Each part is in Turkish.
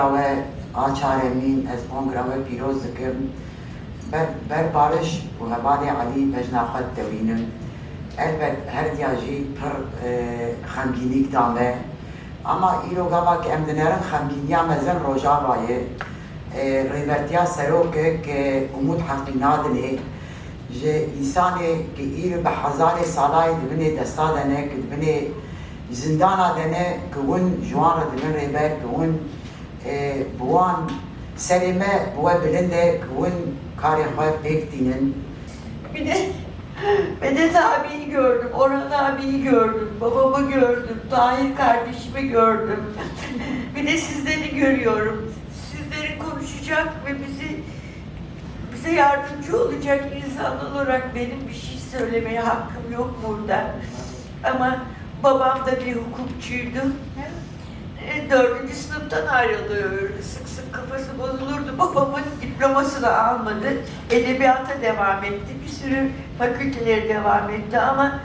kongrawe açaremîn ez kongrawe pîroz dikim ber barış û hevalê Elî bejna xwe dewînim. Elbet her diya jî pir xemgînîk dame ama îro gavak em dinerin xemgîniya mezin Rojavayê rêbertiya serokek Umut Heqî nadinê ji însanê ki îro bi hezarê salayê dibinê desta dene ki dibinê zindana dene ki hûn ji wan re dibin rêber ki hûn bi wan serê me bi we bilind e ki hûn karê xwe pêk dînin. Bir de Vedat abiyi gördüm, Orhan abiyi gördüm, babamı gördüm, Tahir kardeşimi gördüm. Bir de sizleri görüyorum. Sizleri konuşacak ve bize yardımcı olacak insan olarak benim bir şey söylemeye hakkım yok burada. Ama babam da bir hukukçuydu. 4. sınıftan ayrılıyor. Sık sık kafası bozulurdu. Babamın diplomasını almadı. Edebiyata devam etti. Bir sürü fakülteleri devam etti ama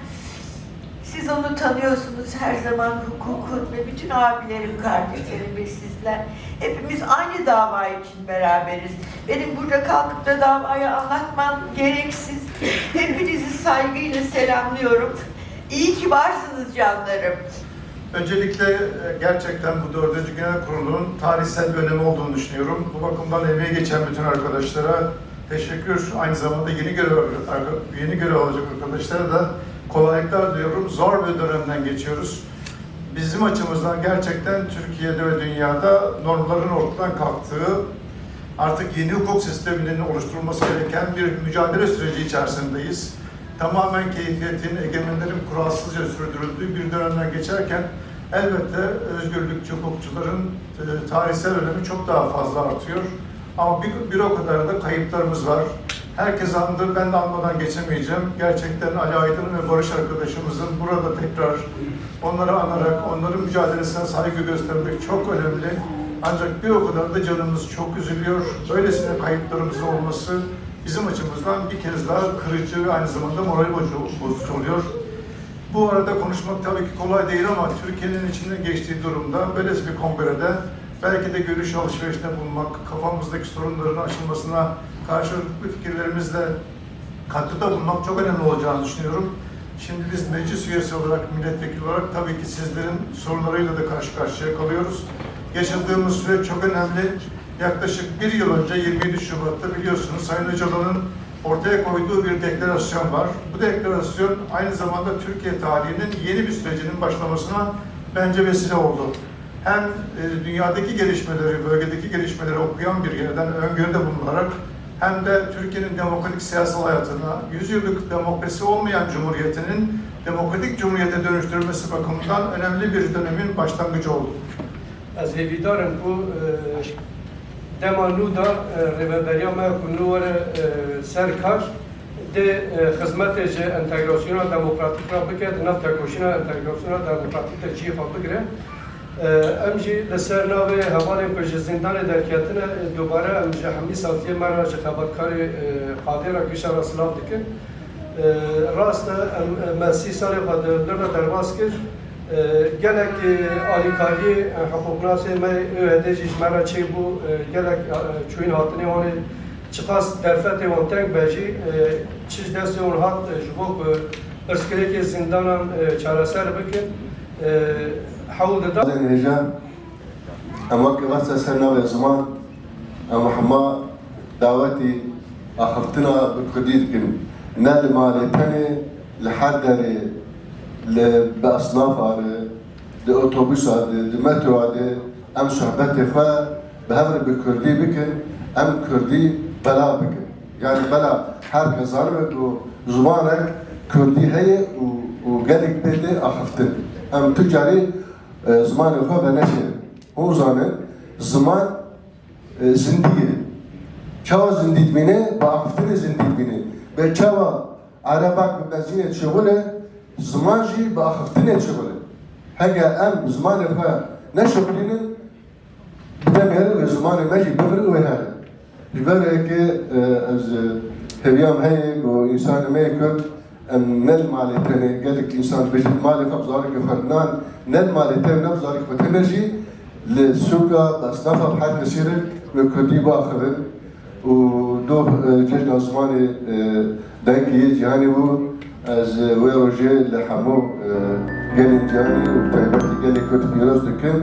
siz onu tanıyorsunuz her zaman hukukun ve bütün abilerim, kardeşlerim ve sizler. Hepimiz aynı dava için beraberiz. Benim burada kalkıp da davayı anlatmam gereksiz. Hepinizi saygıyla selamlıyorum. İyi ki varsınız canlarım. Öncelikle gerçekten bu 4. Genel Kurulu'nun tarihsel bir önemi olduğunu düşünüyorum. Bu bakımdan emeği geçen bütün arkadaşlara teşekkür. Aynı zamanda yeni görev alacak arkadaşlara da kolaylıklar diliyorum. Zor bir dönemden geçiyoruz. Bizim açımızdan gerçekten Türkiye'de ve dünyada normların ortadan kalktığı, artık yeni hukuk sisteminin oluşturulması gereken bir mücadele süreci içerisindeyiz. Tamamen keyfiyetin, egemenlerin kuralsızca sürdürüldüğü bir dönemden geçerken elbette özgürlükçü hukukçuların tarihsel önemi çok daha fazla artıyor. Ama bir o kadar da kayıplarımız var. Herkes andı, ben de anmadan geçemeyeceğim. Gerçekten Ali Aydın ve Barış arkadaşımızın burada tekrar onları anarak, onların mücadelesine saygı göstermek çok önemli. Ancak bir o kadar da canımız çok üzülüyor. Böylesine kayıplarımızın olması bizim açımızdan bir kez daha kırıcı ve aynı zamanda moral bozucu oluyor. Bu arada konuşmak tabii ki kolay değil ama Türkiye'nin içinden geçtiği durumda böylesi bir kongrede belki de görüş alışverişinde bulunmak, kafamızdaki sorunların aşılmasına karşılıklı fikirlerimizle katkıda bulunmak çok önemli olacağını düşünüyorum. Şimdi biz meclis üyesi olarak, milletvekili olarak tabii ki sizlerin sorularıyla da karşı karşıya kalıyoruz. Yaşadığımız süreç çok önemli. Yaklaşık bir yıl önce 27 Şubat'ta biliyorsunuz Sayın Öcalan'ın ortaya koyduğu bir deklarasyon var. Bu deklarasyon aynı zamanda Türkiye tarihinin yeni bir sürecinin başlamasına bence vesile oldu. Hem dünyadaki gelişmeleri, bölgedeki gelişmeleri okuyan bir yerden öngörüde bulunarak hem de Türkiye'nin demokratik siyasal hayatına, 100 yıllık demokrasi olmayan cumhuriyetinin demokratik cumhuriyete dönüştürülmesi bakımından önemli bir dönemin başlangıcı oldu. Az evidarım bu demanuda rêveberiya me ku nû were ser kar de xizmetê ji entegrasyona demokratîk re bike di nav tekoşîna entegrasyona demokratîk de cî xwe bigire. Em jî li ser navê hevalên ku ji zindanê derketine dubare em ji hemî saltiyê me re ji xebatkarê Qadêra Gişara silav dikin. Rast e me 30 salê xwe li re derbas kir. Gelek alîkariyê hukuknasê me êdê jî ji me re çêbû gelek çûyîn hatinê wanê çiqas derfetê wan teng be jî çi ji destê wan hat ji bo ku pirsgirêkê zindanan çareser bikin hewl dida. Hêjan em wekî wesa ser navê ziman em hema dawetî axiftina bi Kurdî dikin. Ne li malê tenê li her derê bi esnafa de, di otobûsa de, di metroa de em sohbetê xwe bi hev re bi Kurdî bikin, em Kurdî bela bikin. Yani bela herkes zanibet û zimanek Kurdî heye û gelek pê de axiftin. Em tu carî zimanê xwe veneşêrin. Hûn zanin ziman zindî ye. Çawa zindî dibîne, bi axiftinê zindî dibîne. Be çawa erebek bi bezînê çixule, ziman jî bi axiftinê çixule. Hege em zimanê xwe neşixulînin, bidemêrin ve zimanê me jî bibir û wêhere. Ji ber eke ez heviyam heye ku însanê me yê Kurd em ne li malê tenê gelek însan bêjin malê xwe bi zarokê xwe nan, ne li malê te ne bi zarokê xwe tenê jî للسوقة بأصنافها بحال كثيرة وكردي باخرين ودو جيشنا عثماني دايكي جهاني و از ويروجي لحمو قال جهاني وبتعبت لي قال لي كنت بيروز دكن